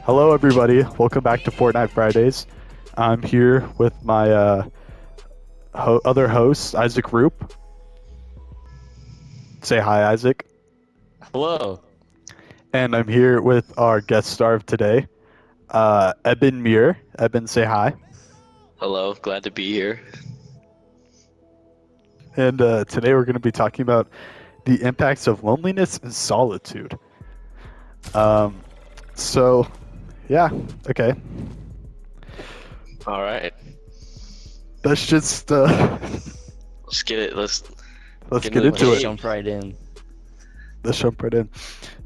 Hello, everybody. Welcome back to Fortnite Fridays. I'm here with my other host, Isaac Roop. Say hi, Isaac. Hello. And I'm here with our guest star of today, Eben Muir. Eben, say hi. Hello, glad to be here. And today we're going to be talking about the impacts of loneliness and solitude. Um, so, yeah, okay. All right, Let's just let's get it. Let's let's get get into the into Let's it. game. jump right in. Let's jump right in.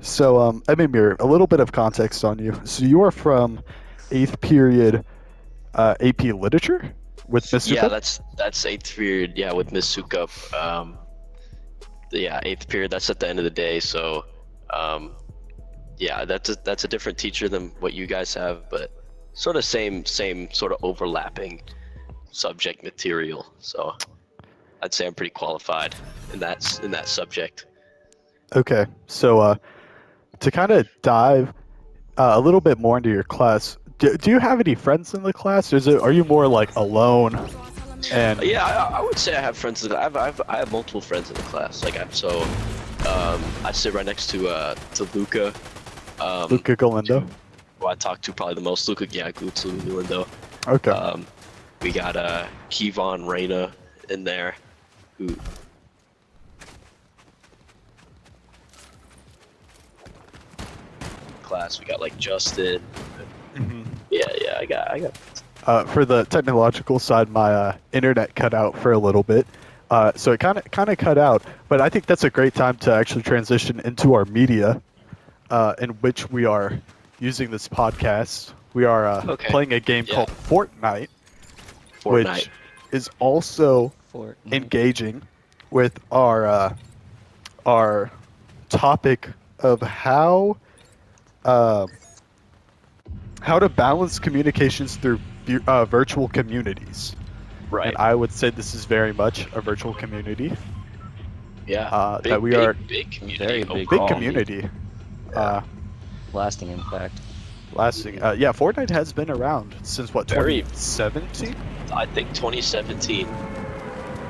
So, Eben Muir, a little bit of context on you. So, you are from eighth period AP Literature with Miss Yeah, Sukup? that's eighth period. Yeah, with Miss Sukup. Yeah, eighth period. That's at the end of the day. So, um, yeah, that's a different teacher than what you guys have, but sort of same sort of overlapping subject material. So, I'd say I'm pretty qualified in that subject. Okay. So, to kind of dive a little bit more into your class, do you have any friends in the class? Are you more like alone? And Yeah, I would say I have friends. I have multiple friends in the class. I sit right next to Luca. Luca Galindo? Who I talk to probably the most. Luca, yeah, Luca Lindo. Okay. Um, we got Kevon Reyna in there, who class. We got like Justin. Mhm. Yeah, I got. For the technological side, my internet cut out for a little bit, so it kind of cut out. But I think that's a great time to actually transition into our media, in which we are using this podcast. We are Okay. playing a game Yeah, called Fortnite, Fortnite. which is also Fortnite. engaging with our topic of uh, how to balance communications through virtual communities. And Right. I would say this is very much a virtual community Yeah. that Big, we are big community Very big big overall. community. community. Yeah. Uh, Lasting impact. lasting. Yeah, Fortnite has been around since what, Very. 2017, I think 2017.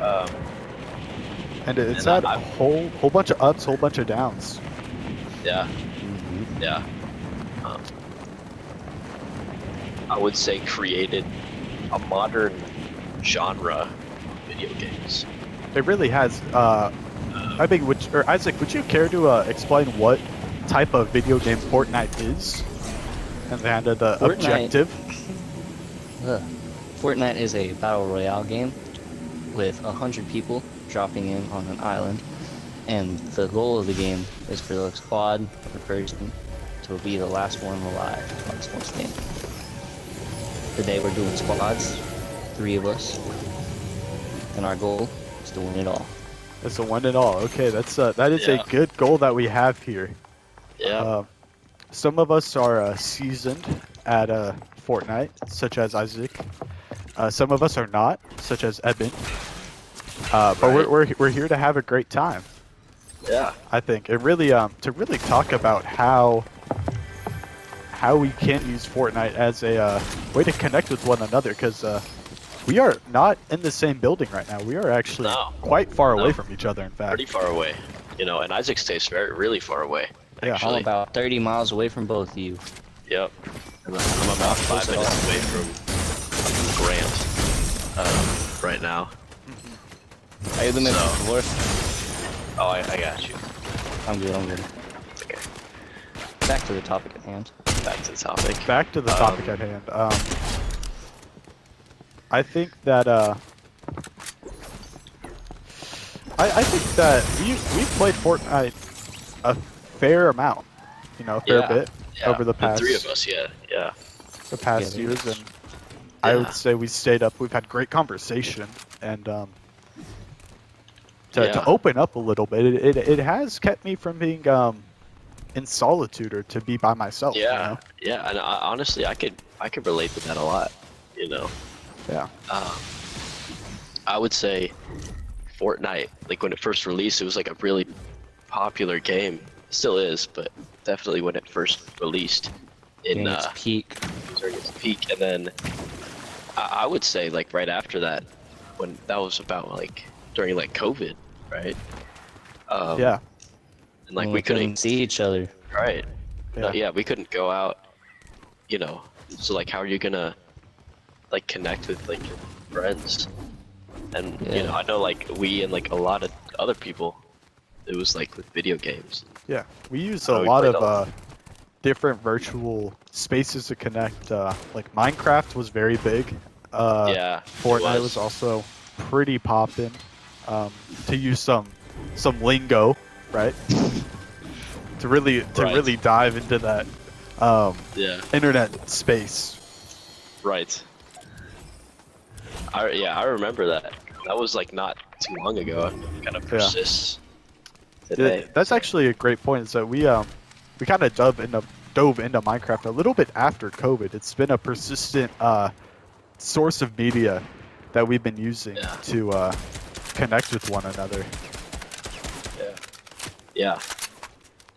Um, and it's and had a I whole bunch of ups, whole bunch of downs. yeah, Mm-hmm. yeah. Um, I would say created a modern genre of video games. It really has. I think, Isaac, would you care to explain what type of video game Fortnite is, and kind of the Fortnite. objective? Ugh. Fortnite is a battle royale game with 100 people dropping in on an island, and the goal of the game is for the squad or person to be the last one alive, last one standing. Today we're doing squads, 3 of us, and our goal is to win it all. It's a one and all. Okay, that is a Yeah, good goal that we have here. yeah, Uh, some of us are seasoned at Fortnite, such as Isaac. Some of us are not, such as Eben. But right. we're here to have a great time. Yeah, I think, and really to really talk about how we can use Fortnite as a way to connect with one another, because we are not in the same building right now. We are actually no, quite far away no, from each other, in pretty fact. far away. And Isaac stays really far away. Yeah. I'm Actually, about 30 miles away from both of you. yep. And I'm about Not 5 close at minutes all. away from Grant right now. Are you the middle? So- North? Oh, I got you. I'm good. It's okay. Back to the topic at hand. Back to the topic. Back to the topic at hand. I think that I think that we've played Fortnite a fair amount, a fair Yeah, bit yeah. over the The past 3 of us, yeah. Yeah, years, and I would Yeah. say we stayed up. We've had great conversation, and to Yeah. open up a little bit, it has kept me from being in solitude or to be by myself. Yeah, yeah, and honestly, I could relate to that a lot. You know, Yeah. um, I would say Fortnite, like when it first released, it was like a really popular game. Still is, but definitely when it first released, in During its peak. during its peak, and then I would say like right after that, when that was about like during like COVID, right? Yeah. And like When we couldn't see each other. right. No, Yeah. yeah, we couldn't go out, you know. So like, how are you gonna like connect with like your friends? And you know, Yeah. I know like we and like a lot of other people, it was like with video games. Yeah. We use I a know we lot played of different virtual spaces to connect. Like Minecraft was very big. Yeah, it Fortnite was also pretty poppin'. To use some lingo, right? To Right. really dive into that Yeah, internet space. right. I remember that. That was like not too long ago. It kind of Yeah. persists today. That's actually a great point. Is that we kind of dove into Minecraft a little bit after COVID. It's been a persistent source of media that we've been using Yeah. to connect with one another. Yeah. Yeah.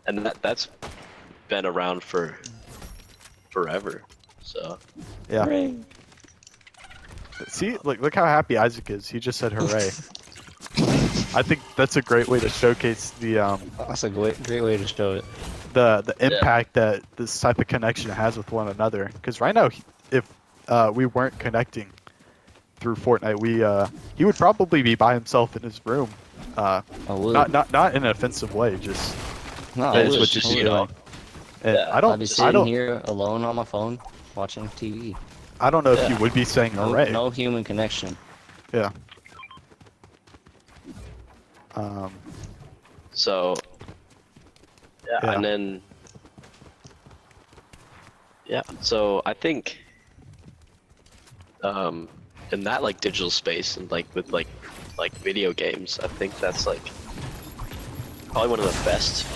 And that's been around for forever. So Yeah. Hooray. See, look how happy Isaac is. He just said hooray. I think that's a great way to showcase That's a great way to show it. the impact that this type of connection has with one another. Because right now, if we weren't connecting through Fortnite, he would probably be by himself in his room. I would. Not in an offensive way, just No, that I is would. what you just, should you be know, doing. And yeah, I don't, I'd be I sitting don't, here alone on my phone watching TV. I don't know if Yeah. you would be saying No, hooray. no human connection. Yeah. Um, So yeah, Yeah. and then yeah, so I think in that like digital space and like with like video games, I think that's like probably one of the best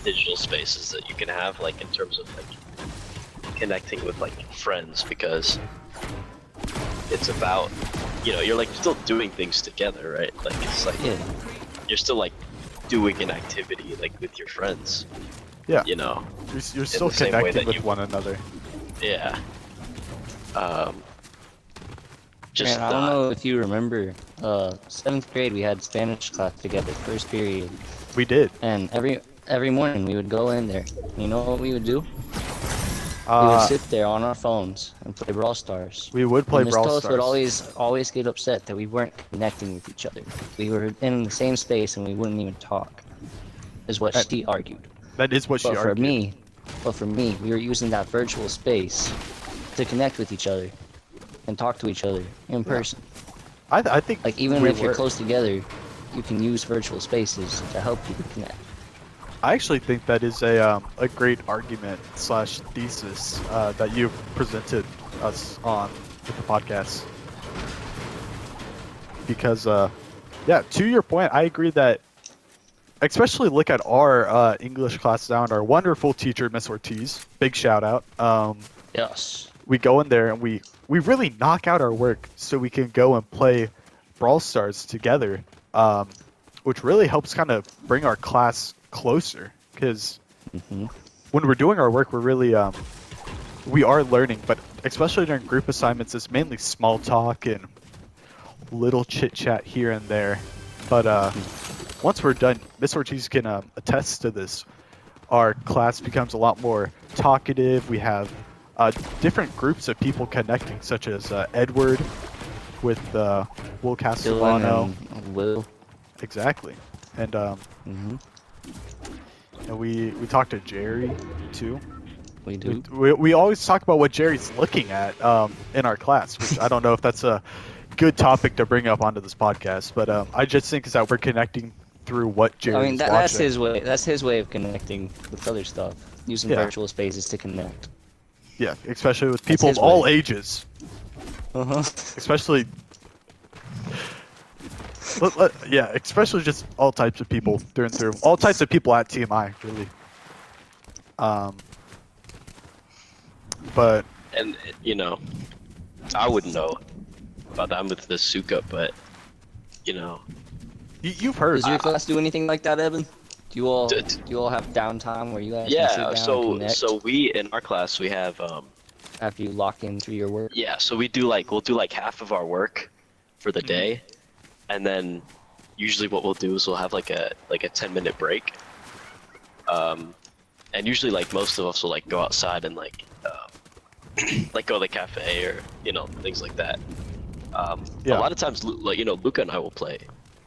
digital spaces that you can have, like in terms of like connecting with like friends, because it's about, you know, you're like still doing things together, right? Like it's like Yeah. you're still like doing an activity like with your friends, yeah. you know. You're still the same way connecting that with you- one another. Yeah. Just Man, I don't know if you remember, 7th grade we had Spanish class together, first period, We did. and every morning we would go in there. You know what we would do? We would Uh, sit there on our phones and play Brawl Stars. we would play And Miss Brawl Tullis would Stars. always get upset that we weren't connecting with each other. We were in the same space and we wouldn't even talk, is what And- she argued. That is what she But for argued. me, we were using that virtual space to connect with each other and talk to each other in person. I think Like even we if you're were. close together, you can use virtual spaces to help you connect. I actually think that is a great argument slash thesis that you've presented us on with the podcast. Because yeah, to your point, I agree that especially look at our English class now and our wonderful teacher, Miss Ortiz. Big shout out. Yes. We go in there and we really knock out our work so we can go and play Brawl Stars together, which really helps kind of bring our class closer. Because Hmm. when we're doing our work, we're really we are learning, but especially during group assignments, it's mainly small talk and little chit chat here and there. But once we're done, Miss Ortiz can attest to this. Our class becomes a lot more talkative. We have different groups of people connecting, such as Edward with Will Dylan Castellano. and Will. Exactly. And Hmm. and we talked to Jerry too. We do. We always talk about what Jerry's looking at in our class, which I don't know if that's a good topic to bring up onto this podcast, but I just think is that we're connecting through what Jerry's I mean, watching. that's his way. That's his way of connecting with other stuff, using Yeah. virtual spaces to connect. Yeah, especially with people of his all way. ages, Uh huh. especially. Yeah, especially just all types of people through and through. All types of people at TMI, really. But and you know, I wouldn't know about that with the Suka, but you know, you've heard. Does your class do anything like that, Evan? Do you all have downtime where you guys can sit Yeah, down and so connect we in our class we have after you lock in through your work? yeah, so we'll do like half of our work for the day, and then usually what we'll do is we'll have like a 10-minute break. And usually like most of us will like go outside and like like go to the cafe or things like that. A Yeah. lot of times like Luca and I will play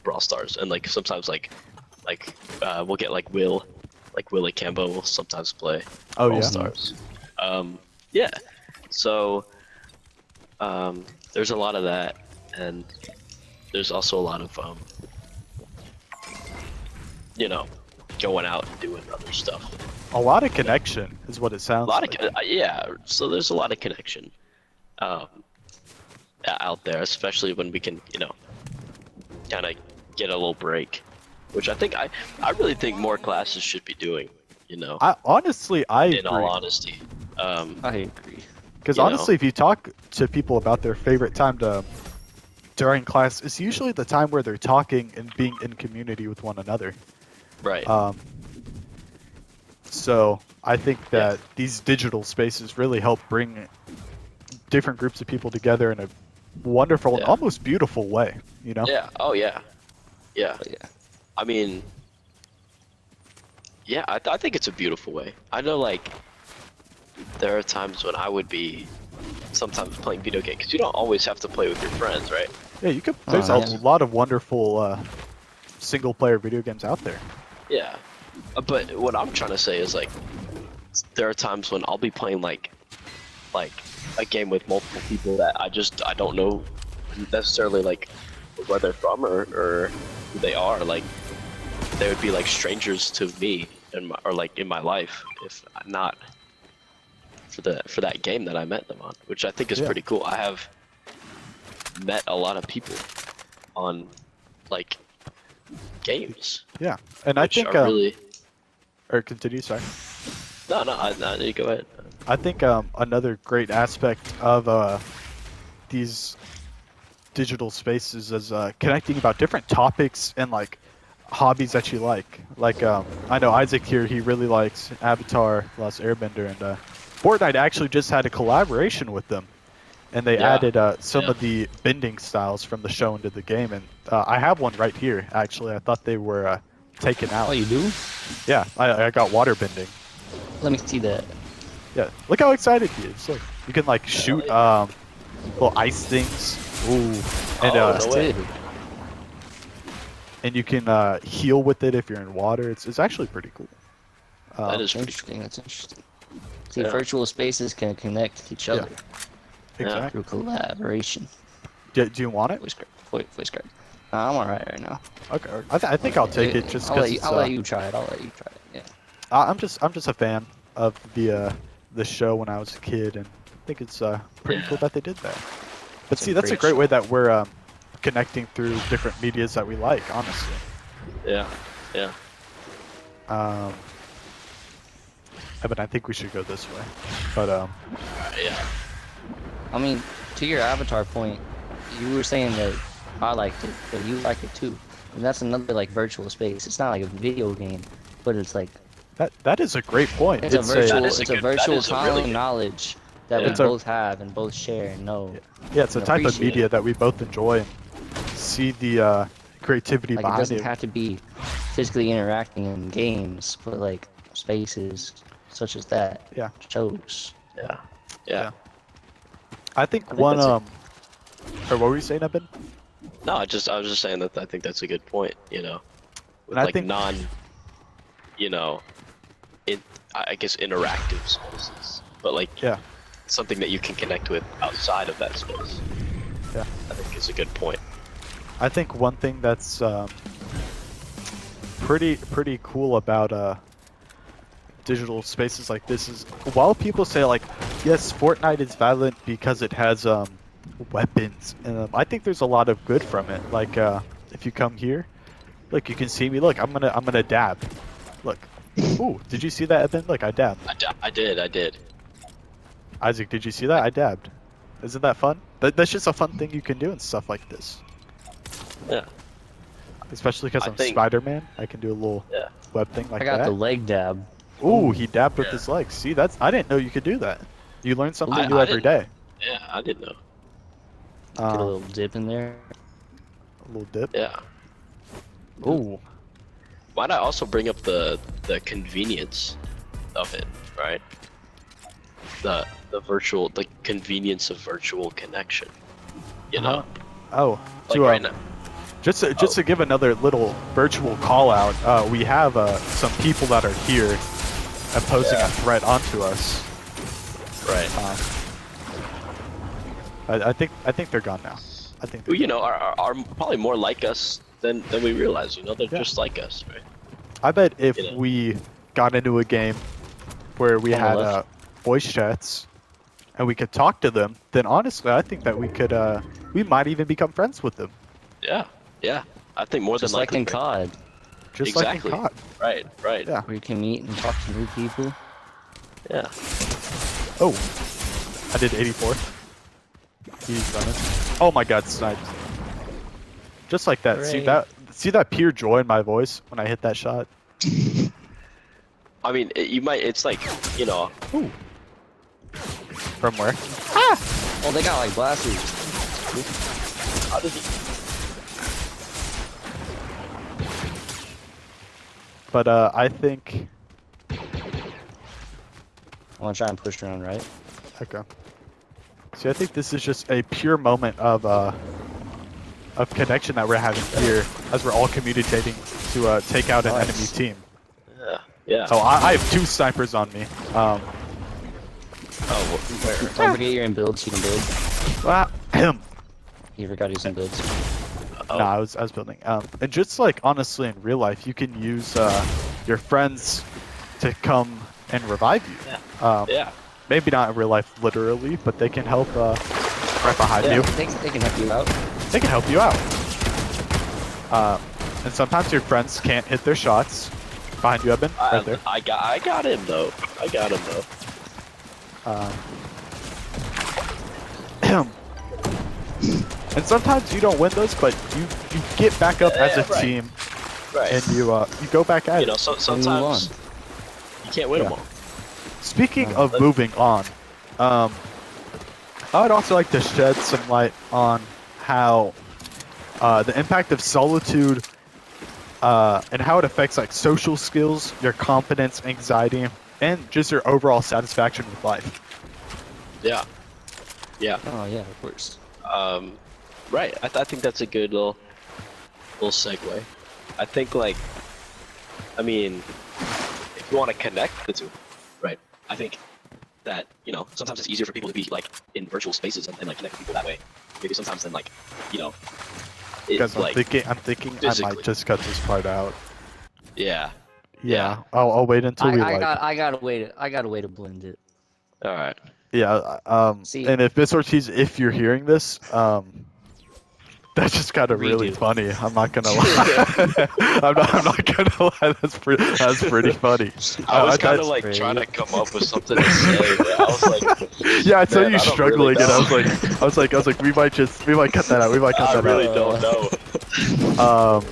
Brawl Stars, and like sometimes we'll get like Willie Cambo will sometimes play Oh Brawl yeah. Stars. Yeah, so there's a lot of that, and there's also a lot of going out and doing other stuff. A lot of connection is what it sounds A lot like. of yeah, so there's a lot of connection out there, especially when we can kind of get a little break, which I really think more classes should be doing. I honestly In all agree. honesty, I agree. Because you know. honestly, if you talk to people about their favorite time during class, it's usually the time where they're talking and being in community with one another. Right. So I think that these digital spaces really help bring different groups of people together in a wonderful and Yeah. almost beautiful way. Yeah. Oh yeah. Yeah. But yeah. I mean, yeah, I think it's a beautiful way. I know, like, there are times when I would be sometimes playing video games, because you don't always have to play with your friends, right? Yeah, you could. Oh, There's yeah. a lot of wonderful single-player video games out there. Yeah. But what I'm trying to say is, like, there are times when I'll be playing, like a game with multiple people that I don't know necessarily, like, where they're from or who they are. Like, they would be, like, strangers to me or like in my life, if not for that game that I met them on, which I think is pretty cool. I have met a lot of people on like games. Yeah, and Which I think are really or continue. Sorry. no, you go ahead. I think another great aspect of these digital spaces is connecting about different topics and like hobbies that you like. Like I know Isaac here, he really likes Avatar: Last Airbender, and Fortnite actually just had a collaboration with them, and they Yeah. added some of the bending styles from the show into the game. And I have one right here. Actually, I thought they were taken out. Oh, you do? Yeah, I got water bending. Let me see that. Yeah, look how excited he is. Look, you can like shoot little ice things. Ooh, and Oh, That's no way. it. and you can heal with it if you're in water. It's actually pretty cool. That is That's pretty interesting. That's interesting. See, Yeah. virtual spaces can connect each other exactly. through collaboration. Do you want it? Voice card. I'm alright right now. Okay. I think I'll take it just I'll because let you try it. I'll let you try it. Yeah. I'm just a fan of the show when I was a kid, and I think it's pretty cool that they did that. But It's a see, that's a great great show. way that we're connecting through different medias that we like. Honestly. Yeah. But I think we should go this way. But Yeah. I mean, to your Avatar point, you were saying that I liked it, but you like it too. And that's another like virtual space. It's not like a video game, but it's like that is a great point. it's a virtual that is a it's a good- that virtual is a really common good- knowledge that we Yeah. It's a- both have and both share and know. Yeah, it's a and type of appreciate. media that we both enjoy and see the creativity Like it behind doesn't it. have to be physically interacting in games, but like spaces such as that. Yeah. Shows. Yeah. I think think one that's a- or what were you saying, Eben? No, I was just saying that I think that's a good point. With And I like think- I guess interactive spaces, but like Yeah. something that you can connect with outside of that space. Yeah. I think is a good point. I think one thing that's pretty cool about digital spaces like this is while people say like, yes, Fortnite is violent because it has weapons, and I think there's a lot of good from it. Like if you come here, look, you can see me. Look, I'm gonna dab. Look. Ooh, did you see that, Eben? Look, I dabbed. I did. Isaac, did you see that? I dabbed. Isn't that fun? That's just a fun thing you can do and stuff like this. Yeah. Especially because I I'm think- Spider-Man. I can do a little Yeah. web thing like I got that. the leg dab. Ooh, he dabbed with Yeah. his legs. See, I didn't know you could do that. You learn something I- new I every didn't- day. Yeah, I didn't know. Get a little dip in there. A little dip. Yeah. Ooh. Why'd I also bring up the convenience of it, right? The convenience of virtual connection. You know, Oh, like to, right now. just to give another little virtual call out, we have some people that are here and posing a threat onto us. Right. I think they're gone now. I think Who they're you know are probably more like us than we realize. You know, they're Yeah. just like us, right? I bet if You know. we got into a game where we On the had left. voice chats and we could talk to them, then honestly, I think that we might even become friends with them, Yeah. Yeah. I think more Just than like likely. in right? COD, just Exactly. like in COD. Right. Right. Yeah. where you can meet and talk to new people. Yeah. Oh, I did 84. He's running. Oh my God, sniped. Just like that. Hooray. See that pure joy in my voice when I hit that shot. I mean, you might. It's like, you know. Ooh. From where? Oh, they got like blasters. How did he? But I think. I want to try and push around, right? Okay. See, I think this is just a pure moment of connection that we're having here as we're all communicating to take out an Nice. enemy team. Yeah. Yeah. Oh, I have 2 snipers on me. Oh, where? Don't forget you're in builds. You can build. Well, You forgot he's in builds. Oh. no, I was building. And just like honestly in real life, you can use your friends to come and revive you. Yeah. Maybe not in real life literally, but they can help right behind Yeah, you. they can help you out. They can help you out. And sometimes your friends can't hit their shots. Behind you, Eben, right there. I got him though. I got him though. And sometimes you don't win those, but you get back up as a right. team, Right. and you go back at You know, it. sometimes you can't win them Yeah. all. Speaking of moving on, I would also like to shed some light on how the impact of solitude and how it affects like social skills, your confidence, anxiety, and just your overall satisfaction with life. Yeah. Yeah. Oh yeah, of course. Right. I think that's a good little segue. I think I mean, if you want to connect the two, right? I think that, you know, sometimes it's easier for people to be like in virtual spaces and like connect with people that way. Maybe sometimes then like, you know, Because it's like I'm thinking I physically. might just cut this part out. yeah. Yeah, I'll wait until we like. I got a way to blend it. All right. Yeah, See- and if Miss Ortiz, if you're hearing this, that's just kind of really Redo. funny. I'm not gonna lie. I'm not gonna lie. That's pretty funny. I was kind thought- of like great. trying to come up with something to say. But I was like, Yeah, I saw man, you I don't struggling, really and I know. was like, we might cut that out. We might cut I that really out. don't know.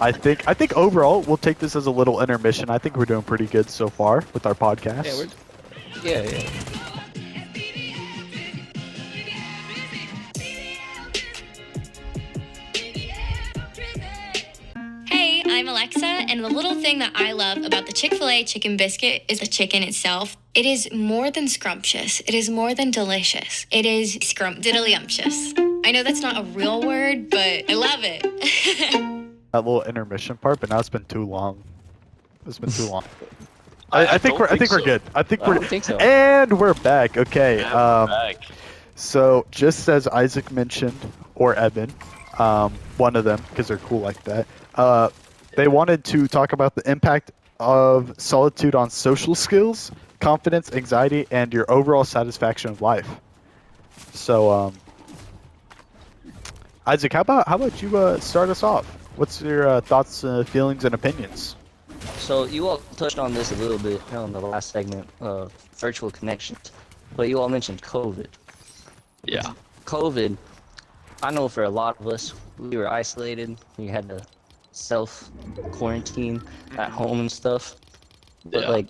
I think overall we'll take this as a little intermission. I think we're doing pretty good so far with our podcast. Yeah. Hey, I'm Alexa, and the little thing that I love about the Chick-fil-A chicken biscuit is the chicken itself. It is more than scrumptious. It is more than delicious. It is scrumptiddlyumptious. I know that's not a real word, but I love it. That little intermission part, but now it's been too long. It's been too long. I I think don't we're think so. good. I think I we're don't think so. And we're back. Okay. Yeah, we're back. So just as Isaac mentioned, or Evan, one of them, because they're cool like that, they wanted to talk about the impact of solitude on social skills, confidence, anxiety, and your overall satisfaction of life. So, Isaac, how about you start us off? What's your thoughts, feelings, and opinions? So you all touched on this a little bit on the last segment of virtual connections, but you all mentioned COVID. Yeah. COVID, I know for a lot of us, we were isolated. We had to self quarantine at home and stuff. But Yeah. like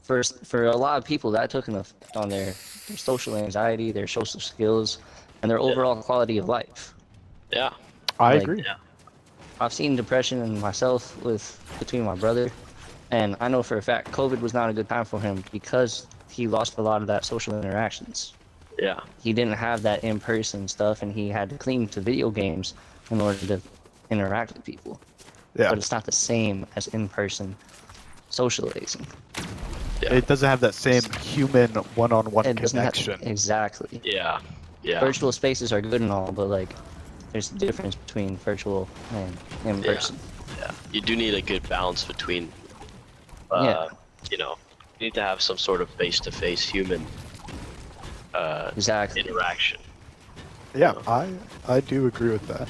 for a lot of people, that took an effect on their social anxiety, their social skills, and their Yeah. overall quality of life. Yeah. I Like agree. Yeah. I've seen depression in myself between my brother, and I know for a fact COVID was not a good time for him because he lost a lot of that social interactions. Yeah. He didn't have that in-person stuff, and he had to cling to video games in order to interact with people. Yeah. But it's not the same as in-person socializing. Yeah. It doesn't have that same human one-on-one It doesn't have connection. exactly. Yeah. Yeah. Virtual spaces are good and all, but like there's a difference between virtual and in person. Yeah. You do need a good balance between, Yeah, you know, you need to have some sort of face-to-face human exactly. interaction. Yeah, I do agree with that.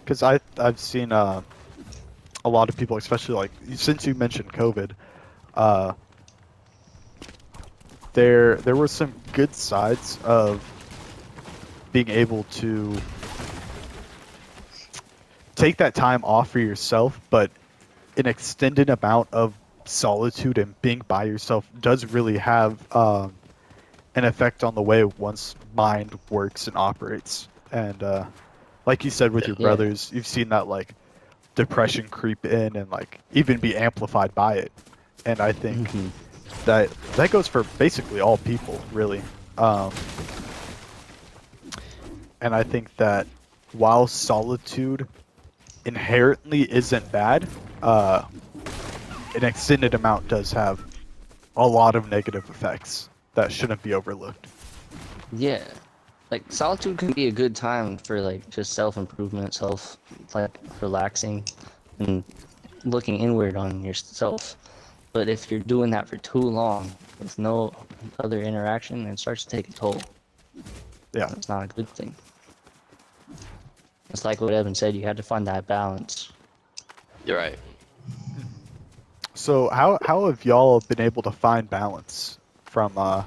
Because I've seen a lot of people, especially like since you mentioned COVID, uh, there were some good sides of being able to take that time off for yourself, but an extended amount of solitude and being by yourself does really have an effect on the way one's mind works and operates. And like you said with Yeah. your Yeah, brothers, you've seen that like depression creep in and like even be amplified by it. And I think hmm that goes for basically all people, really. Um, and I think that while solitude inherently isn't bad, uh, an extended amount does have a lot of negative effects that shouldn't be overlooked. yeah. Like solitude can be a good time for like just self-improvement, like relaxing and looking inward on yourself. But if you're doing that for too long with no other interaction, it starts to take a toll. Yeah. That's not a good thing. It's like what Evan said, you had to find that balance. You're right. So how have y'all been able to find balance from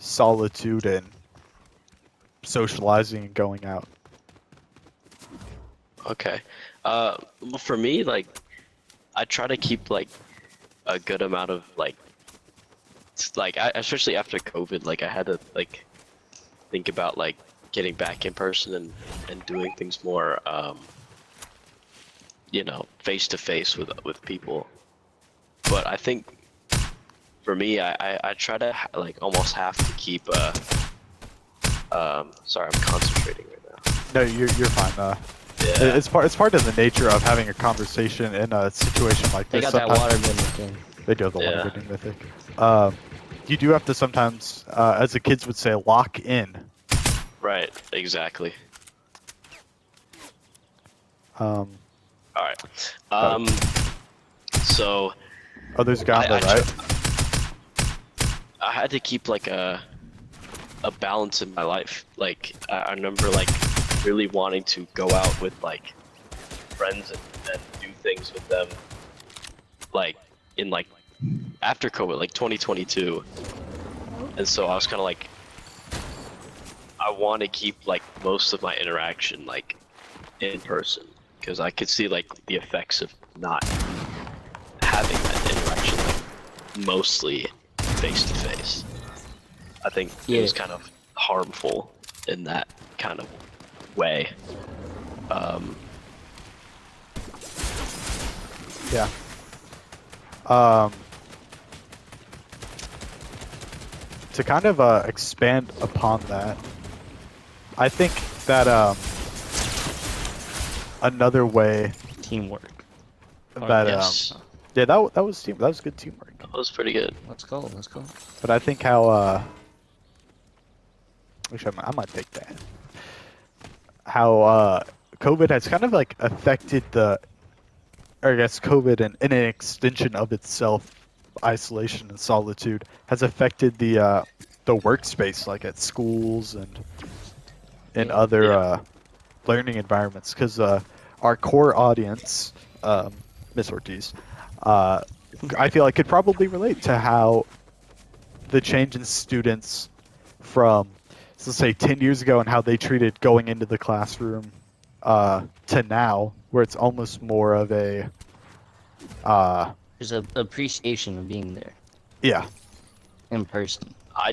solitude and socializing and going out? Okay. Well, for me, like, I try to keep like a good amount of especially after COVID, like I had to like think about like getting back in person and doing things more, face to face with people. But I think for me, I try to like almost have to keep sorry, I'm concentrating right now. No, you're fine. Yeah. It's part of the nature of having a conversation in a situation like They this. got that Sometimes water bending thing. they do have the Yeah. water bending mythic. You do have to sometimes, as the kids would say, lock in. Right. Exactly. Um, All right. Um. So oh, there's a guy on I the right. I had to keep like a balance in my life. Like I remember like really wanting to go out with like friends and do things with them, like in like after COVID, like 2022. And so I was kind of like, I want to keep like most of my interaction like in person because I could see like the effects of not having that interaction like mostly face to face. I think it was Yeah. kind of harmful in that kind of way. Yeah. Um, to kind of expand upon that, I think that another way Teamwork. that Yes, yeah, that was that was good teamwork. that was pretty good. Let's go. Let's go. But I think how which I might take that. How COVID has kind of like affected or I guess COVID and in an extension of itself, isolation and solitude has affected the workspace, like at schools and in Yeah. other Yeah. learning environments. Because our core audience, Miss Ortiz, I feel like could probably relate to how the change in students from, so let's say, 10 years ago and how they treated going into the classroom to now, where it's almost more of a There's a appreciation of being there yeah, in person. I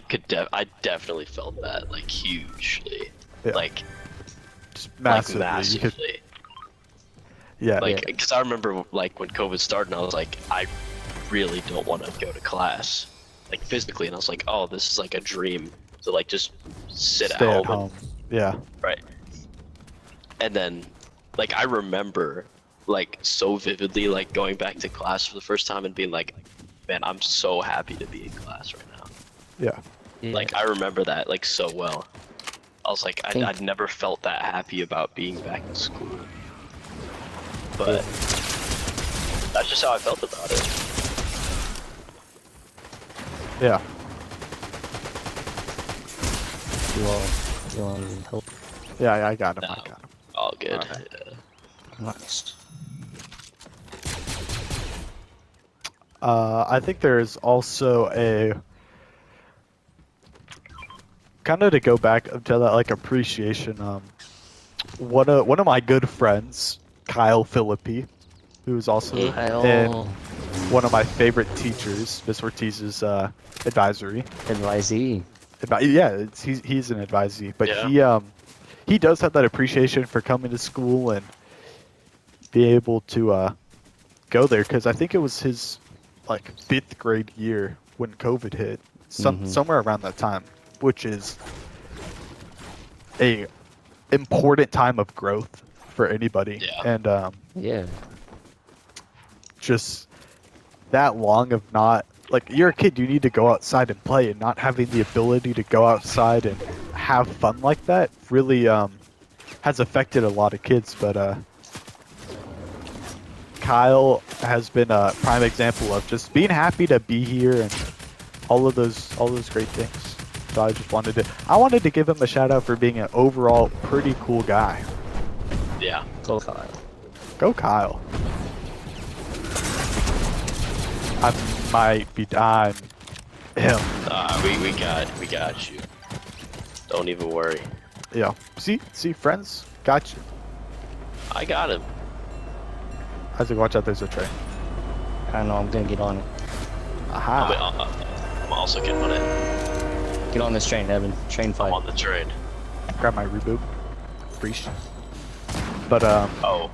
definitely felt that like hugely, yeah, like just like massively. You could, massively. yeah, Yeah. Like, because I remember like when COVID started, and I was like, I really don't want to go to class, like physically, and I was like, oh, this is like a dream to like just sit stay at at home home. Yeah, right. And then, like, I remember like so vividly like going back to class for the first time and being like, man, I'm so happy to be in class right now. yeah, Yeah. Like, I remember that like so well. I was like, Think- I'd never felt that happy about being back in school. But that's just how I felt about it. yeah. You all need help. Yeah, I got him. I No. got him. All good. Alright. Yeah. Nice. I think there's also a kind of to go back to that like appreciation. One of my good friends, Kyle Philippi, who is also in Kyle, one of my favorite teachers, Miss Ortiz's advisory. advisee. Yeah, he's an advisee, but Yeah. he does have that appreciation for coming to school and be able to go there because I think it was his like 5th grade year when COVID hit, somewhere around that time, which is a important time of growth for anybody, Yeah. and Yeah. just that long of not like you're a kid, you need to go outside and play, and not having the ability to go outside and have fun like that really has affected a lot of kids. But Kyle has been a prime example of just being happy to be here and all of those great things. So I wanted to give him a shout out for being an overall pretty cool guy. Yeah. Go Kyle. Go Kyle. I might be dying him. We got you. Don't even worry. Yeah. See, friends, got you. I got him. Isaac, watch out, there's a train. I know, I'm gonna get on it. Aha. I'm also getting on it. Get on this train, Evan. Train I'm fight. on the train. Grab my reboot. Preach. But Oh.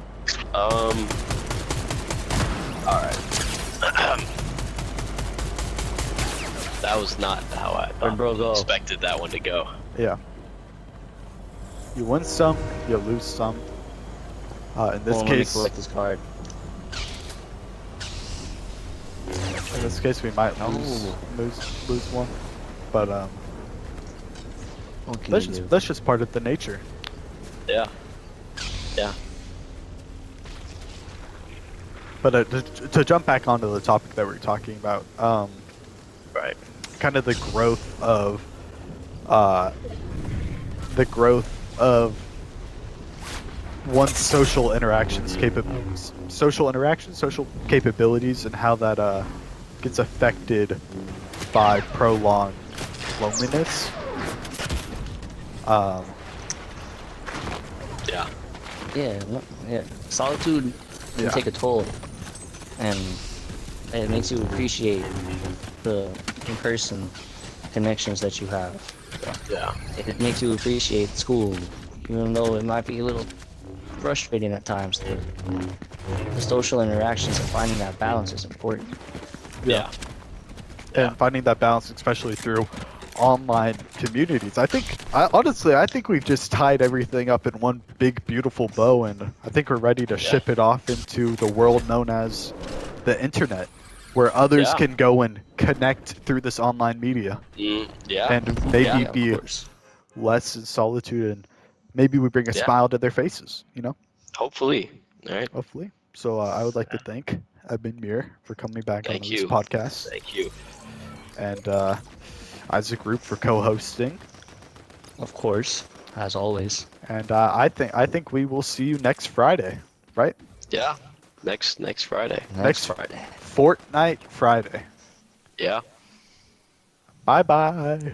Alright. That was not how I Where'd bro go? expected that one to go. yeah. You win some, you lose some. In this Hold on, let me case, collect this card. we might No. lose one. But What can that's you just do? that's just part of the nature. Yeah. Yeah. But to jump back onto the topic that we were talking about, Right. kind of the growth of one's social social capabilities, and how that gets affected by prolonged loneliness. Yeah. Yeah, yeah. Solitude can Yeah. take a toll, and it makes you appreciate the in-person connections that you have. Yeah. It makes you appreciate school, even though it might be a little frustrating at times. The social interactions and finding that balance is important. Yeah. And finding that balance, especially through online communities. I think we've just tied everything up in one big beautiful bow, and I think we're ready to ship it off into the world known as the internet, where others Yeah. can go and connect through this online media, Yeah. and maybe Yeah, of be course. less in solitude, and maybe we bring a Yeah. smile to their faces, you know, Hopefully. All right. hopefully. So I would like to thank Edmund Muir for coming back Thank on this you. podcast, Thank you. and Isaac Group for co-hosting. Of course, as always. And I think we will see you next Friday, right? Yeah. Next Friday. Next Next- Friday. Fortnite Friday. Yeah. Bye bye.